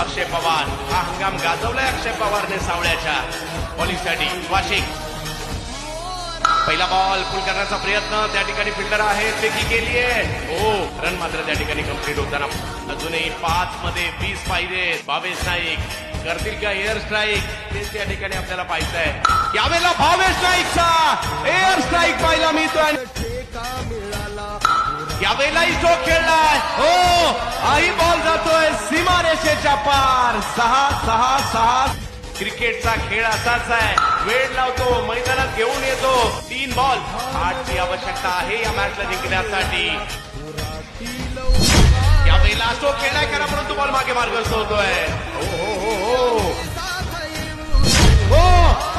अक्षय पवार हा हंगाम गाजवलाय अक्षय पवारने सावळ्याच्या बॉलिंगसाठी. वाशिक पहिला बॉल पुल करण्याचा प्रयत्न, त्या ठिकाणी फिल्डर आहे फेकी केली आहे. हो, रन मात्र त्या ठिकाणी कंप्लीट होताना. अजूनही 5 मध्ये 20 पाहिजे. भावेश नाईक करतील का एअर स्ट्राईक, तेच त्या ठिकाणी आपल्याला पाहायचं आहे. यावेळेला भावेश नाईकचा एअर स्ट्राईक पाहायला मिळतोय. यावेळेलाही स्ट्रोक खेळलाय. हो, आई बॉल जातोय सीमारेषेच्या पार. 6-6-6. क्रिकेटचा खेळ असाच आहे, वेळ लावतो, मैदानात घेऊन येतो. 3 बॉल 8ची आवश्यकता आहे या मॅचला जिंकण्यासाठी. यावेळेला स्ट्रोक खेळलाय खरा, परंतु बॉल मागे मार्गस्थ होतोय. हो हो हो हो हो,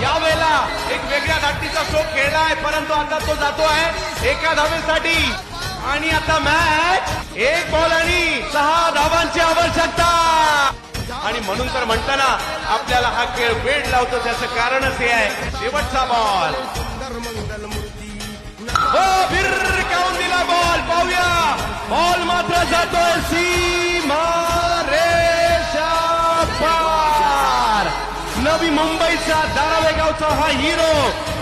यावेळेला एक वेगळ्या धाटीचा स्ट्रोक खेळलाय, परंतु आता तो जातो आहे एका धावेसाठी. आणि आता मॅच 1 बॉल आणि 6 धावांची आवश्यकता. आणि म्हणून तर म्हणताना आपल्याला हा खेळ वेळ लावतो, त्याचं कारणच हे आहे. शेवटचा बॉल. हो, भिरकावून दिला बॉल. पाहूया, बॉल मात्र जातोय सीमा रेषा पार. नवी मुंबईचा धारावेगावचा हा हिरो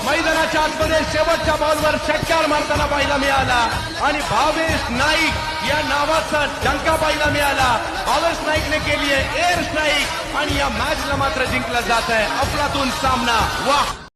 मैदानाच्या आतमध्ये शेवटच्या बॉलवर षटकार मारताना पाहायला मिळाला. आणि भावेश नाईक या नावाचा डंका पाहायला मिळाला. भावेश नाईकने केली आहे एअर स्ट्राईक आणि या मॅचला मात्र जिंकला जात आहे. अफलातून सामना. वाह.